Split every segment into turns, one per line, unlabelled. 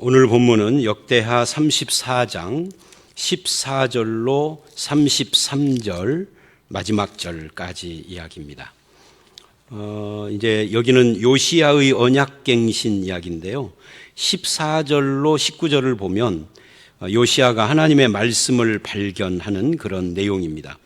오늘 본문은 역대하 34장 14절로 33절 마지막 절까지 이야기입니다. 이제 여기는 요시야의 언약갱신 이야기인데요. 14절로 19절을 보면 요시야가 하나님의 말씀을 발견하는 그런 내용입니다.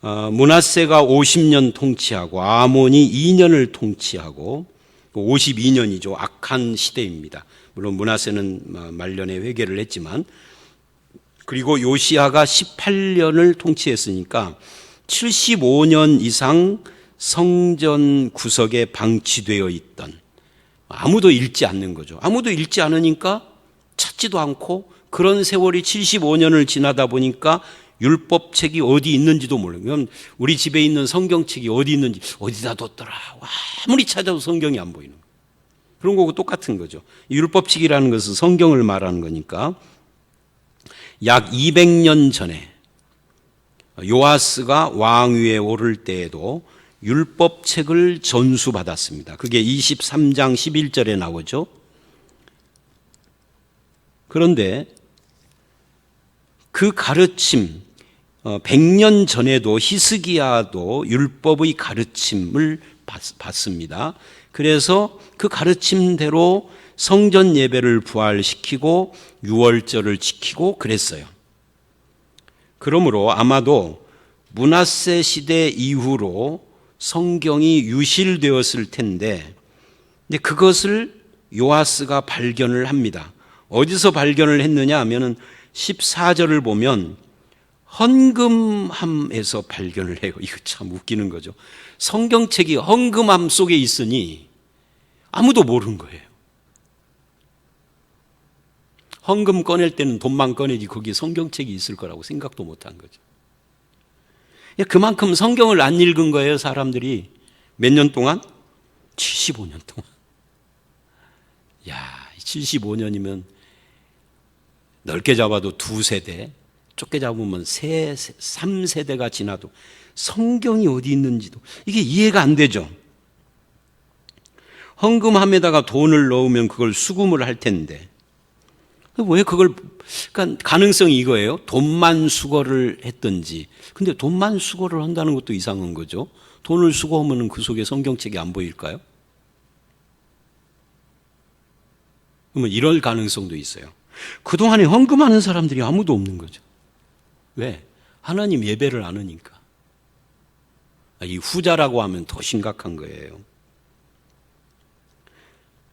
므낫세가 50년 통치하고 아몬이 2년을 통치하고 52년이죠. 악한 시대입니다. 물론 므낫세는 말년에 회개를 했지만, 그리고 요시야가 18년을 통치했으니까 75년 이상 성전 구석에 방치되어 있던, 아무도 읽지 않는 거죠. 아무도 읽지 않으니까 찾지도 않고, 그런 세월이 75년을 지나다 보니까 율법책이 어디 있는지도 모르면 우리 집에 있는 성경책이 어디 있는지 어디다 뒀더라, 아무리 찾아도 성경이 안 보이는 거예요. 그런 거고 똑같은 거죠. 율법책이라는 것은 성경을 말하는 거니까. 약 200년 전에 요아스가 왕위에 오를 때에도 율법책을 전수받았습니다. 그게 23장 11절에 나오죠. 그런데 그 가르침, 100년 전에도 히스기야도 율법의 가르침을 받습니다. 그래서 그 가르침대로 성전 예배를 부활시키고 유월절을 지키고 그랬어요. 그러므로 아마도 므낫세 시대 이후로 성경이 유실되었을 텐데, 근데 그것을 요아스가 발견을 합니다. 어디서 발견을 했느냐 하면은 14절을 보면 헌금함에서 발견을 해요. 이거 참 웃기는 거죠. 성경책이 헌금함 속에 있으니 아무도 모르는 거예요. 헌금 꺼낼 때는 돈만 꺼내지 거기에 성경책이 있을 거라고 생각도 못한 거죠. 그만큼 성경을 안 읽은 거예요, 사람들이. 몇 년 동안? 75년 동안. 야, 75년이면 넓게 잡아도 2세대, 좁게 잡으면 3세대가 지나도 성경이 어디 있는지도 이게 이해가 안 되죠. 헌금함에다가 돈을 넣으면 그걸 수금을 할 텐데 왜 그걸, 그러니까 가능성이 이거예요. 돈만 수거를 했든지. 근데 돈만 수거를 한다는 것도 이상한 거죠. 돈을 수거하면 그 속에 성경책이 안 보일까요? 그러면 이럴 가능성도 있어요. 그동안에 헌금하는 사람들이 아무도 없는 거죠. 왜? 하나님 예배를 안 하니까. 이 후자라고 하면 더 심각한 거예요.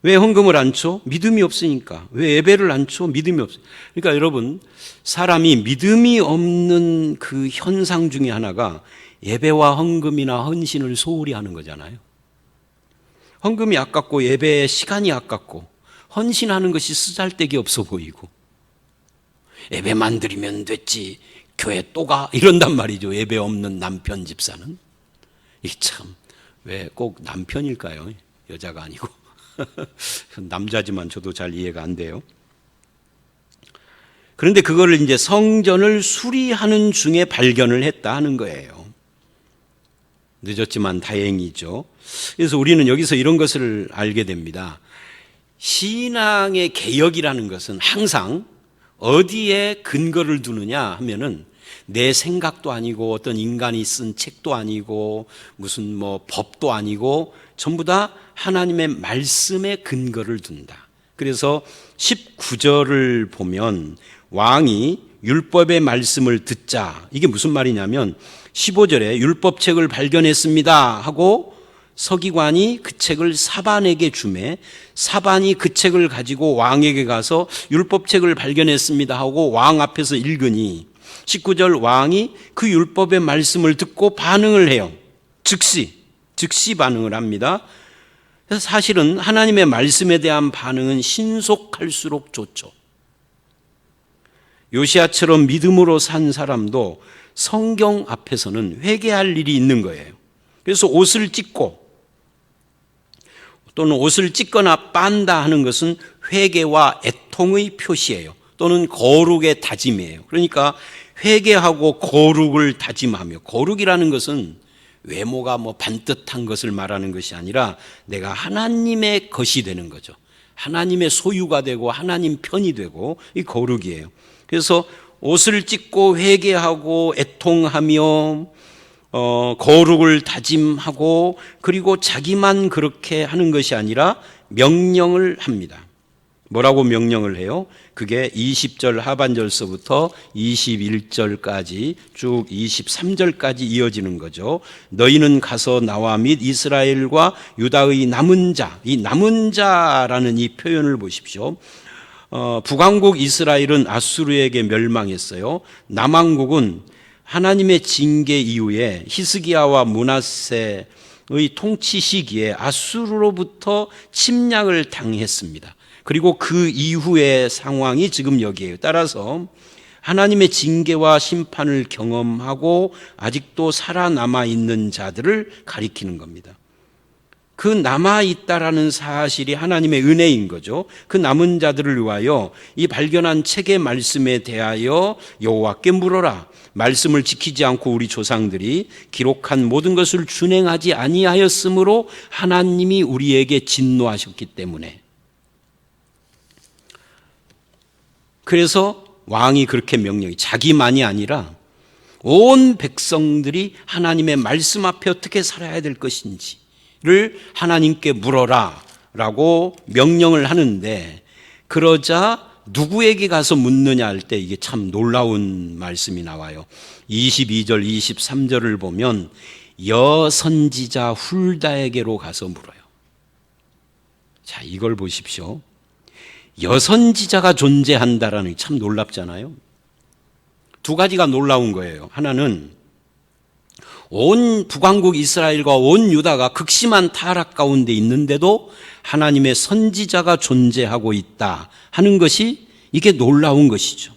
왜 헌금을 안 줘? 믿음이 없으니까. 왜 예배를 안 줘? 믿음이 없으니까. 그러니까 여러분, 사람이 믿음이 없는 그 현상 중에 하나가 예배와 헌금이나 헌신을 소홀히 하는 거잖아요. 헌금이 아깝고 예배의 시간이 아깝고 헌신하는 것이 쓰잘데기 없어 보이고, 예배만 드리면 됐지 교회 또 가 이런단 말이죠. 예배 없는 남편 집사는. 이 참, 왜 꼭 남편일까요? 여자가 아니고. 남자지만 저도 잘 이해가 안 돼요. 그런데 그거를 이제 성전을 수리하는 중에 발견을 했다 하는 거예요. 늦었지만 다행이죠. 그래서 우리는 여기서 이런 것을 알게 됩니다. 신앙의 개혁이라는 것은 항상 어디에 근거를 두느냐 하면은 내 생각도 아니고 어떤 인간이 쓴 책도 아니고 무슨 뭐 법도 아니고 전부 다 하나님의 말씀에 근거를 둔다. 그래서 19절을 보면 왕이 율법의 말씀을 듣자, 이게 무슨 말이냐면 15절에 율법책을 발견했습니다 하고 서기관이 그 책을 사반에게 주매 사반이 그 책을 가지고 왕에게 가서 율법책을 발견했습니다 하고 왕 앞에서 읽으니 19절 왕이 그 율법의 말씀을 듣고 반응을 해요. 즉시 반응을 합니다. 그래서 사실은 하나님의 말씀에 대한 반응은 신속할수록 좋죠. 요시야처럼 믿음으로 산 사람도 성경 앞에서는 회개할 일이 있는 거예요. 그래서 옷을 찢고 또는 옷을 찢거나 빤다 하는 것은 회개와 애통의 표시예요. 또는 거룩의 다짐이에요. 그러니까 회개하고 거룩을 다짐하며, 거룩이라는 것은 외모가 뭐 반듯한 것을 말하는 것이 아니라 내가 하나님의 것이 되는 거죠. 하나님의 소유가 되고 하나님 편이 되고 이 거룩이에요. 그래서 옷을 찢고 회개하고 애통하며 거룩을 다짐하고 그리고 자기만 그렇게 하는 것이 아니라 명령을 합니다. 뭐라고 명령을 해요? 그게 20절 하반절서부터 21절까지 쭉 23절까지 이어지는 거죠. 너희는 가서 나와 및 이스라엘과 유다의 남은 자, 이 남은 자라는 이 표현을 보십시오. 북왕국 이스라엘은 아수르에게 멸망했어요. 남왕국은 하나님의 징계 이후에 히스기야와 므낫세의 통치 시기에 아수르로부터 침략을 당했습니다. 그리고 그 이후의 상황이 지금 여기에요. 따라서 하나님의 징계와 심판을 경험하고 아직도 살아남아 있는 자들을 가리키는 겁니다. 그 남아있다라는 사실이 하나님의 은혜인 거죠. 그 남은 자들을 위하여 이 발견한 책의 말씀에 대하여 여호와께 물어라. 말씀을 지키지 않고 우리 조상들이 기록한 모든 것을 준행하지 아니하였으므로 하나님이 우리에게 진노하셨기 때문에. 그래서 왕이 그렇게 명령이 자기만이 아니라 온 백성들이 하나님의 말씀 앞에 어떻게 살아야 될 것인지를 하나님께 물어라 라고 명령을 하는데, 그러자 누구에게 가서 묻느냐 할 때 이게 참 놀라운 말씀이 나와요. 22절 23절을 보면 여선지자 훌다에게로 가서 물어요. 자, 이걸 보십시오. 여선지자가 존재한다라는 게 참 놀랍잖아요. 두 가지가 놀라운 거예요. 하나는 온 북왕국 이스라엘과 온 유다가 극심한 타락 가운데 있는데도 하나님의 선지자가 존재하고 있다 하는 것이 이게 놀라운 것이죠.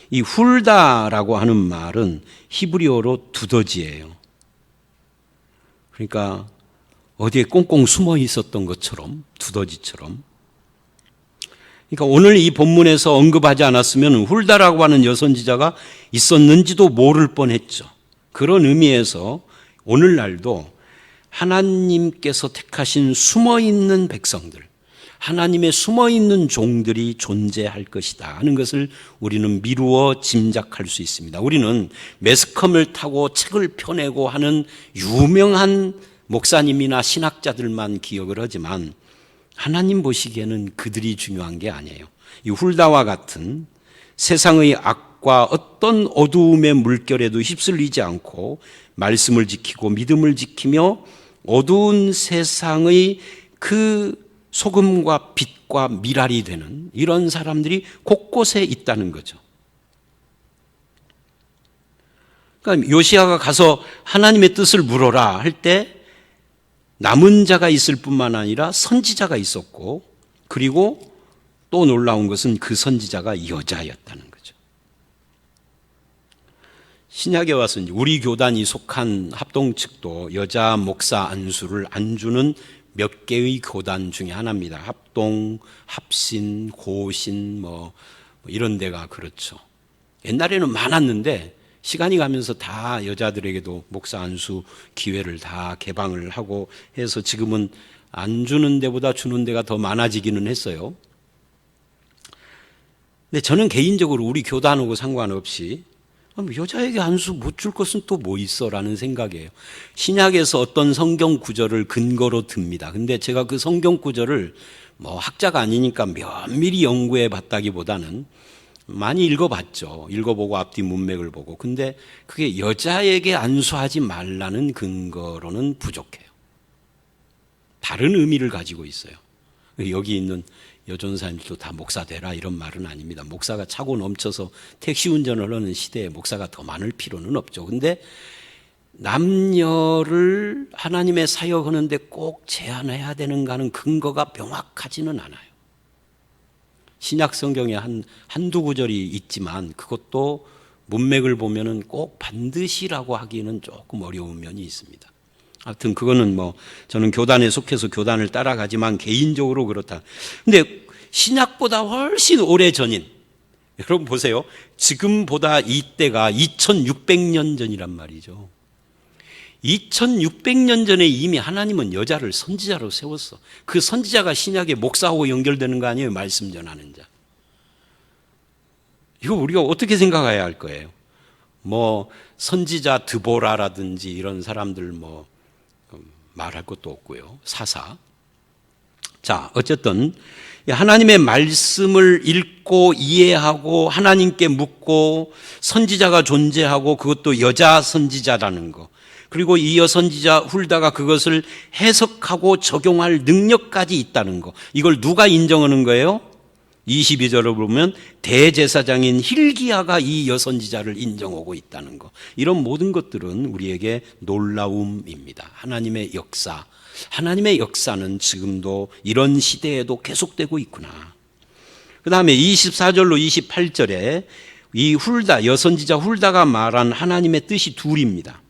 이 훌다라고 하는 말은 히브리어로 두더지예요. 그러니까 어디에 꽁꽁 숨어 있었던 것처럼, 두더지처럼. 그러니까 오늘 이 본문에서 언급하지 않았으면 훌다라고 하는 여선지자가 있었는지도 모를 뻔했죠. 그런 의미에서 오늘날도 하나님께서 택하신 숨어있는 백성들, 하나님의 숨어있는 종들이 존재할 것이다 하는 것을 우리는 미루어 짐작할 수 있습니다. 우리는 매스컴을 타고 책을 펴내고 하는 유명한 목사님이나 신학자들만 기억을 하지만 하나님 보시기에는 그들이 중요한 게 아니에요. 이 훌다와 같은 세상의 악과 어떤 어두움의 물결에도 휩쓸리지 않고 말씀을 지키고 믿음을 지키며 어두운 세상의 그 소금과 빛과 미랄이 되는 이런 사람들이 곳곳에 있다는 거죠. 그러니까 요시야가 가서 하나님의 뜻을 물어라 할 때 남은 자가 있을 뿐만 아니라 선지자가 있었고, 그리고 또 놀라운 것은 그 선지자가 여자였다는 거죠. 신약에 와서 우리 교단이 속한 합동 측도 여자 목사 안수를 안 주는 몇 개의 교단 중에 하나입니다. 합동, 합신, 고신 뭐 이런 데가 그렇죠. 옛날에는 많았는데 시간이 가면서 다 여자들에게도 목사 안수 기회를 다 개방을 하고 해서 지금은 안 주는 데보다 주는 데가 더 많아지기는 했어요. 근데 저는 개인적으로 우리 교단하고 상관없이 여자에게 안수 못 줄 것은 또 뭐 있어 라는 생각이에요. 신약에서 어떤 성경 구절을 근거로 듭니다. 근데 제가 그 성경 구절을 뭐 학자가 아니니까 면밀히 연구해 봤다기보다는 많이 읽어봤죠. 읽어보고 앞뒤 문맥을 보고. 근데 그게 여자에게 안수하지 말라는 근거로는 부족해요. 다른 의미를 가지고 있어요. 여기 있는 여전사님들도 다 목사 되라 이런 말은 아닙니다. 목사가 차고 넘쳐서 택시 운전을 하는 시대에 목사가 더 많을 필요는 없죠. 근데 남녀를 하나님의 사역하는데 꼭 제한해야 되는가 하는 근거가 명확하지는 않아요. 신약 성경에 한두 구절이 있지만 그것도 문맥을 보면은 꼭 반드시라고 하기는 조금 어려운 면이 있습니다. 하여튼 그거는 뭐 저는 교단에 속해서 교단을 따라가지만 개인적으로 그렇다. 근데 신약보다 훨씬 오래 전인, 여러분 보세요. 지금보다 이때가 2600년 전이란 말이죠. 2600년 전에 이미 하나님은 여자를 선지자로 세웠어. 그 선지자가 신약의 목사하고 연결되는 거 아니에요? 말씀 전하는 자. 이거 우리가 어떻게 생각해야 할 거예요? 뭐 선지자 드보라라든지 이런 사람들 뭐 말할 것도 없고요. 사사. 자, 어쨌든 하나님의 말씀을 읽고 이해하고 하나님께 묻고 선지자가 존재하고 그것도 여자 선지자라는 거. 그리고 이 여선지자 훌다가 그것을 해석하고 적용할 능력까지 있다는 거. 이걸 누가 인정하는 거예요? 22절을 보면 대제사장인 힐기야가 이 여선지자를 인정하고 있다는 거. 이런 모든 것들은 우리에게 놀라움입니다. 하나님의 역사. 하나님의 역사는 지금도 이런 시대에도 계속되고 있구나. 그 다음에 24절로 28절에 이 훌다, 여선지자 훌다가 말한 하나님의 뜻이 둘입니다.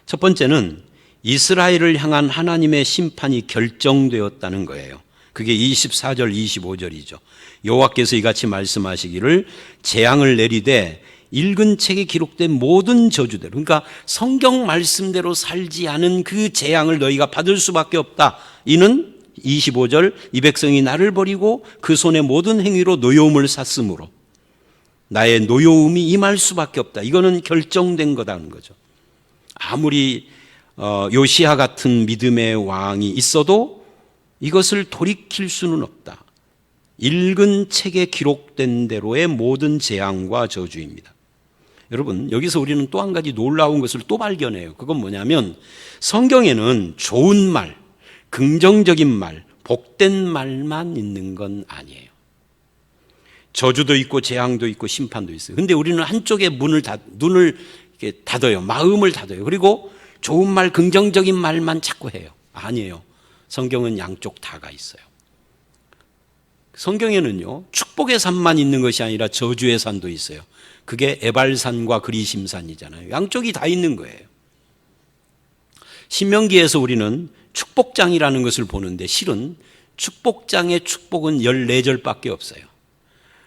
첫 번째는 이스라엘을 향한 하나님의 심판이 결정되었다는 거예요. 그게 24절, 25절이죠. 여호와께서 이같이 말씀하시기를 재앙을 내리되 읽은 책에 기록된 모든 저주대로, 그러니까 성경 말씀대로 살지 않은 그 재앙을 너희가 받을 수밖에 없다. 이는 25절, 이 백성이 나를 버리고 그 손의 모든 행위로 노여움을 샀으므로 나의 노여움이 임할 수밖에 없다. 이거는 결정된 거다는 거죠. 아무리 요시야 같은 믿음의 왕이 있어도 이것을 돌이킬 수는 없다. 읽은 책에 기록된 대로의 모든 재앙과 저주입니다. 여러분, 여기서 우리는 또 한 가지 놀라운 것을 또 발견해요. 그건 뭐냐면 성경에는 좋은 말, 긍정적인 말, 복된 말만 있는 건 아니에요. 저주도 있고 재앙도 있고 심판도 있어요. 근데 우리는 한쪽에 눈을 이렇게 닫아요. 마음을 닫아요. 그리고 좋은 말, 긍정적인 말만 자꾸 해요. 아니에요. 성경은 양쪽 다가 있어요. 성경에는요, 축복의 산만 있는 것이 아니라 저주의 산도 있어요. 그게 에발산과 그리심산이잖아요. 양쪽이 다 있는 거예요. 신명기에서 우리는 축복장이라는 것을 보는데 실은 축복장의 축복은 14절밖에 없어요.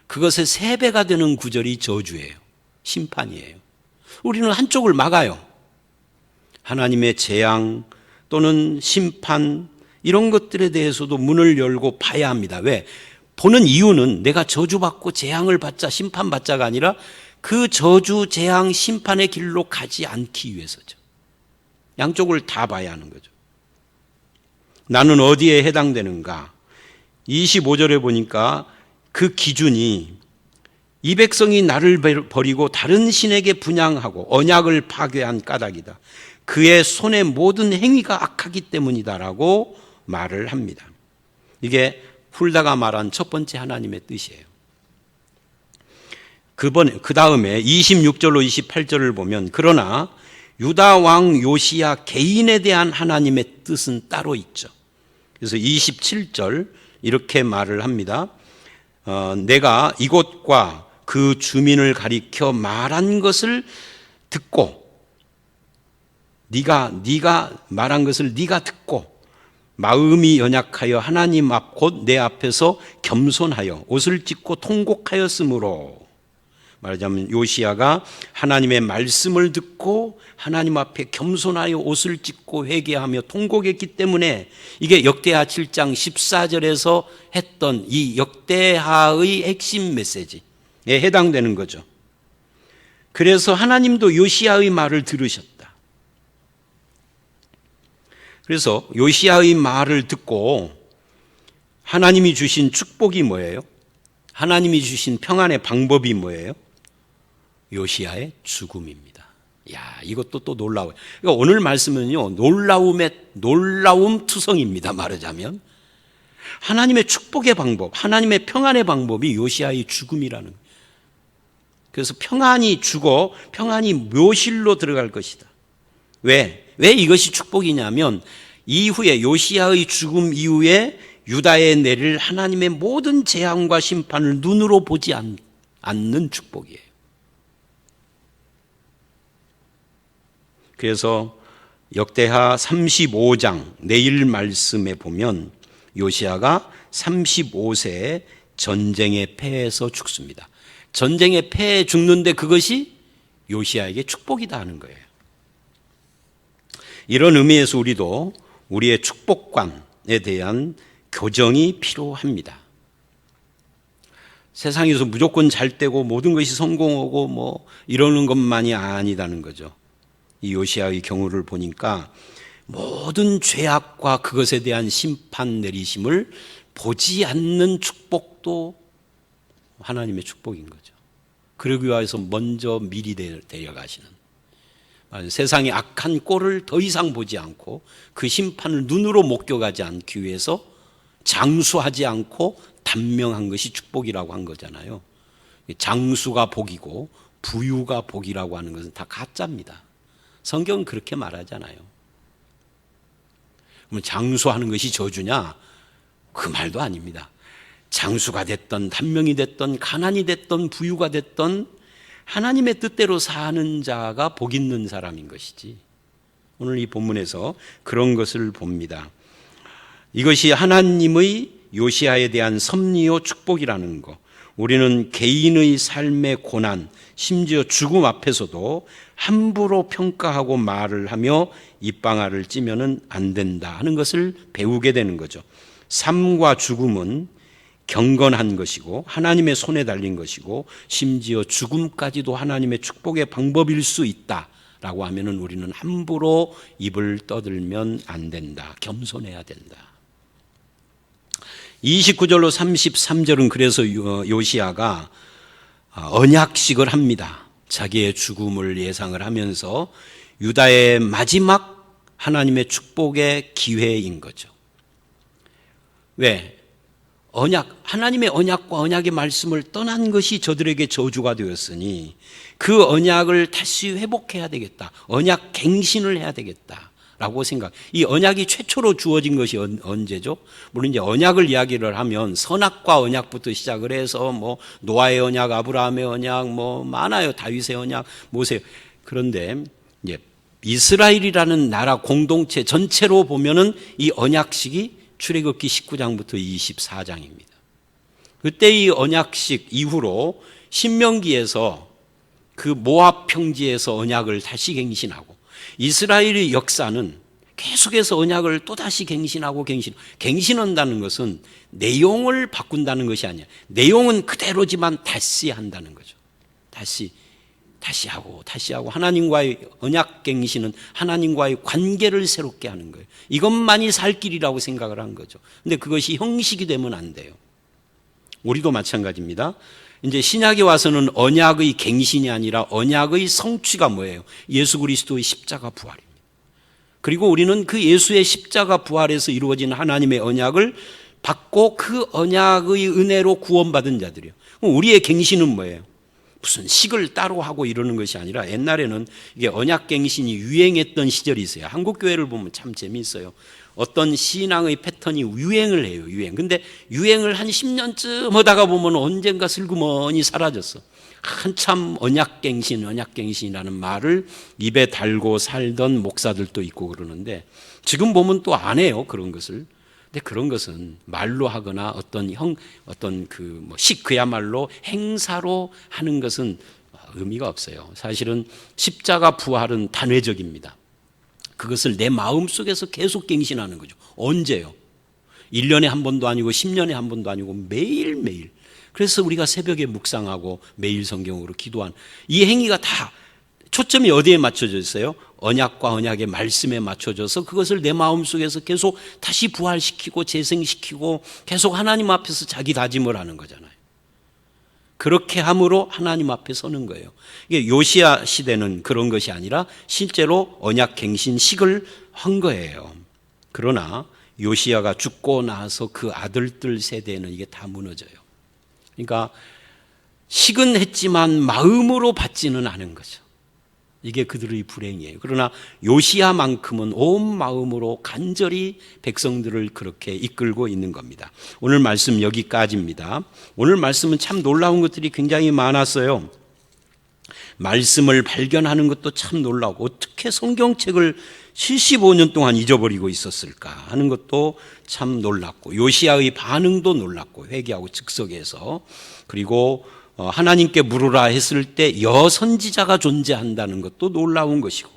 그것의 3배가 되는 구절이 저주예요. 심판이에요. 우리는 한쪽을 막아요. 하나님의 재앙 또는 심판 이런 것들에 대해서도 문을 열고 봐야 합니다. 왜? 보는 이유는 내가 저주받고 재앙을 받자 심판받자가 아니라 그 저주, 재앙, 심판의 길로 가지 않기 위해서죠. 양쪽을 다 봐야 하는 거죠. 나는 어디에 해당되는가? 25절에 보니까 그 기준이 이 백성이 나를 버리고 다른 신에게 분향하고 언약을 파괴한 까닭이다. 그의 손의 모든 행위가 악하기 때문이다라고 말을 합니다. 이게 훌다가 말한 첫 번째 하나님의 뜻이에요. 그 다음에 26절로 28절을 보면 그러나 유다 왕 요시야 개인에 대한 하나님의 뜻은 따로 있죠. 그래서 27절 이렇게 말을 합니다. 내가 이곳과 그 주민을 가리켜 말한 것을 듣고 네가 말한 것을 네가 듣고 마음이 연약하여 하나님 앞 곧 내 앞에서 겸손하여 옷을 찢고 통곡하였으므로, 말하자면 요시야가 하나님의 말씀을 듣고 하나님 앞에 겸손하여 옷을 찢고 회개하며 통곡했기 때문에 이게 역대하 7장 14절에서 했던 이 역대하의 핵심 메시지에 해당되는 거죠. 그래서 하나님도 요시야의 말을 들으셨다. 그래서 요시야의 말을 듣고 하나님이 주신 축복이 뭐예요? 하나님이 주신 평안의 방법이 뭐예요? 요시야의 죽음입니다. 야, 이것도 또 놀라워요. 그러니까 오늘 말씀은요, 놀라움 투성입니다. 말하자면 하나님의 축복의 방법, 하나님의 평안의 방법이 요시야의 죽음이라는 거예요. 그래서 평안이 죽어 평안이 묘실로 들어갈 것이다. 왜 이것이 축복이냐면 이후에 요시야의 죽음 이후에 유다에 내릴 하나님의 모든 재앙과 심판을 눈으로 보지 않는 축복이에요. 그래서 역대하 35장 내일 말씀에 보면 요시야가 35세에 전쟁에 패해서 죽습니다. 전쟁에 패해 죽는데 그것이 요시야에게 축복이다 하는 거예요. 이런 의미에서 우리도 우리의 축복관에 대한 교정이 필요합니다. 세상에서 무조건 잘 되고 모든 것이 성공하고 뭐 이러는 것만이 아니다는 거죠. 이 요시야의 경우를 보니까 모든 죄악과 그것에 대한 심판 내리심을 보지 않는 축복도 하나님의 축복인 거죠. 그러기 위해서 먼저 미리 데려가시는, 세상의 악한 꼴을 더 이상 보지 않고 그 심판을 눈으로 목격하지 않기 위해서 장수하지 않고 단명한 것이 축복이라고 한 거잖아요. 장수가 복이고 부유가 복이라고 하는 것은 다 가짜입니다. 성경은 그렇게 말하잖아요. 그럼 장수하는 것이 저주냐? 그 말도 아닙니다. 장수가 됐던 단명이 됐던 가난이 됐던 부유가 됐던 하나님의 뜻대로 사는 자가 복 있는 사람인 것이지. 오늘 이 본문에서 그런 것을 봅니다. 이것이 하나님의 요시야에 대한 섭리요 축복이라는 것. 우리는 개인의 삶의 고난, 심지어 죽음 앞에서도 함부로 평가하고 말을 하며 입방아를 찌면은 안 된다 하는 것을 배우게 되는 거죠. 삶과 죽음은 경건한 것이고 하나님의 손에 달린 것이고 심지어 죽음까지도 하나님의 축복의 방법일 수 있다라고 하면은 우리는 함부로 입을 떠들면 안 된다. 겸손해야 된다. 29절로 33절은 그래서 요시야가 언약식을 합니다. 자기의 죽음을 예상을 하면서 유다의 마지막 하나님의 축복의 기회인 거죠. 왜? 하나님의 언약과 언약의 말씀을 떠난 것이 저들에게 저주가 되었으니 그 언약을 다시 회복해야 되겠다. 언약 갱신을 해야 되겠다. 라고 생각. 이 언약이 최초로 주어진 것이 언제죠? 물론 이제 언약을 이야기를 하면 선악과 언약부터 시작을 해서 뭐 노아의 언약, 아브라함의 언약, 뭐 많아요. 다윗의 언약, 모세. 그런데 이제 이스라엘이라는 나라 공동체 전체로 보면은 이 언약식이 출애굽기 19장부터 24장입니다. 그때 이 언약식 이후로 신명기에서 그 모압 평지에서 언약을 다시 갱신하고 이스라엘의 역사는 계속해서 언약을 또다시 갱신한다는 것은 내용을 바꾼다는 것이 아니야. 내용은 그대로지만 다시 한다는 거죠. 다시 하고 하나님과의 언약 갱신은 하나님과의 관계를 새롭게 하는 거예요. 이것만이 살 길이라고 생각을 한 거죠. 근데 그것이 형식이 되면 안 돼요. 우리도 마찬가지입니다. 이제 신약에 와서는 언약의 갱신이 아니라 언약의 성취가 뭐예요? 예수 그리스도의 십자가 부활입니다. 그리고 우리는 그 예수의 십자가 부활에서 이루어진 하나님의 언약을 받고 그 언약의 은혜로 구원받은 자들이에요. 우리의 갱신은 뭐예요? 무슨 식을 따로 하고 이러는 것이 아니라 옛날에는 이게 언약갱신이 유행했던 시절이 있어요. 한국 교회를 보면 참 재미있어요. 어떤 신앙의 패턴이 유행을 해요. 근데 유행을 한 10년쯤 하다가 보면 언젠가 슬그머니 사라졌어. 한참 언약갱신이라는 말을 입에 달고 살던 목사들도 있고 그러는데 지금 보면 또 안 해요. 그런 것을. 근데 그런 것은 말로 하거나 그야말로 행사로 하는 것은 의미가 없어요. 사실은 십자가 부활은 단회적입니다. 그것을 내 마음속에서 계속 갱신하는 거죠. 언제요? 1년에 한 번도 아니고 10년에 한 번도 아니고 매일매일. 그래서 우리가 새벽에 묵상하고 매일 성경으로 기도한 이 행위가 다 초점이 어디에 맞춰져 있어요? 언약과 언약의 말씀에 맞춰져서 그것을 내 마음속에서 계속 다시 부활시키고 재생시키고 계속 하나님 앞에서 자기 다짐을 하는 거잖아요. 그렇게 함으로 하나님 앞에 서는 거예요. 이게 요시야 시대는 그런 것이 아니라 실제로 언약 갱신식을 한 거예요. 그러나 요시야가 죽고 나서 그 아들들 세대는 이게 다 무너져요. 그러니까 식은 했지만 마음으로 받지는 않은 거죠. 이게 그들의 불행이에요. 그러나 요시야만큼은 온 마음으로 간절히 백성들을 그렇게 이끌고 있는 겁니다. 오늘 말씀 여기까지입니다. 오늘 말씀은 참 놀라운 것들이 굉장히 많았어요. 말씀을 발견하는 것도 참 놀라고 어떻게 성경책을 75년 동안 잊어버리고 있었을까 하는 것도 참 놀랐고 요시야의 반응도 놀랐고 회개하고 즉석에서 그리고 하나님께 물으라 했을 때 여선지자가 존재한다는 것도 놀라운 것이고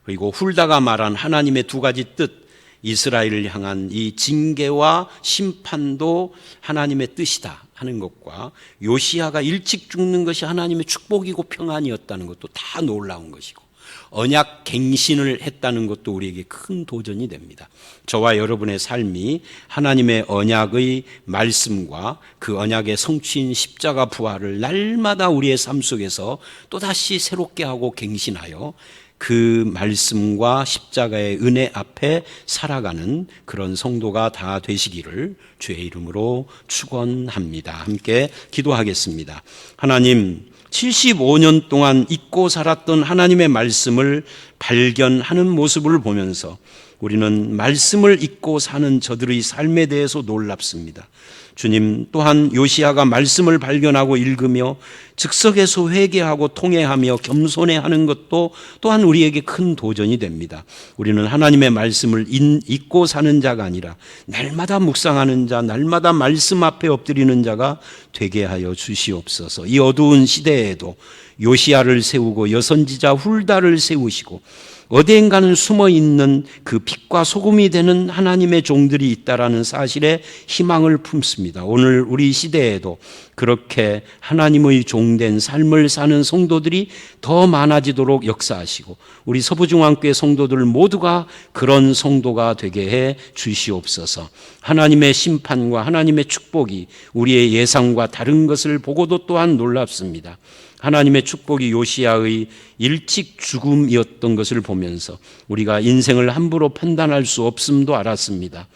그리고 훌다가 말한 하나님의 두 가지 뜻, 이스라엘을 향한 이 징계와 심판도 하나님의 뜻이다 하는 것과 요시야가 일찍 죽는 것이 하나님의 축복이고 평안이었다는 것도 다 놀라운 것이고, 언약 갱신을 했다는 것도 우리에게 큰 도전이 됩니다. 저와 여러분의 삶이 하나님의 언약의 말씀과 그 언약의 성취인 십자가 부활을 날마다 우리의 삶 속에서 또다시 새롭게 하고 갱신하여 그 말씀과 십자가의 은혜 앞에 살아가는 그런 성도가 다 되시기를 주의 이름으로 축원합니다. 함께 기도하겠습니다. 하나님, 75년 동안 잊고 살았던 하나님의 말씀을 발견하는 모습을 보면서 우리는 말씀을 잊고 사는 저들의 삶에 대해서 놀랍습니다. 주님, 또한 요시야가 말씀을 발견하고 읽으며 즉석에서 회개하고 통회하며 겸손해하는 것도 또한 우리에게 큰 도전이 됩니다. 우리는 하나님의 말씀을 잊고 사는 자가 아니라 날마다 묵상하는 자, 날마다 말씀 앞에 엎드리는 자가 되게 하여 주시옵소서. 이 어두운 시대에도 요시야를 세우고 여선지자 훌다를 세우시고 어디엔가는 숨어있는 그 빛과 소금이 되는 하나님의 종들이 있다라는 사실에 희망을 품습니다. 오늘 우리 시대에도 그렇게 하나님의 종된 삶을 사는 성도들이 더 많아지도록 역사하시고 우리 서부중앙교회 성도들 모두가 그런 성도가 되게 해 주시옵소서. 하나님의 심판과 하나님의 축복이 우리의 예상과 다른 것을 보고도 또한 놀랍습니다. 하나님의 축복이 요시야의 일찍 죽음이었던 것을 보면서 우리가 인생을 함부로 판단할 수 없음도 알았습니다.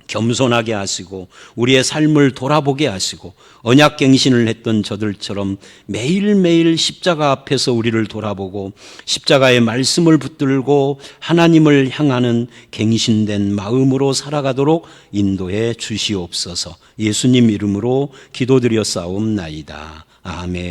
겸손하게 하시고 우리의 삶을 돌아보게 하시고 언약갱신을 했던 저들처럼 매일매일 십자가 앞에서 우리를 돌아보고 십자가의 말씀을 붙들고 하나님을 향하는 갱신된 마음으로 살아가도록 인도해 주시옵소서. 예수님 이름으로 기도드려 싸움나이다. 아멘.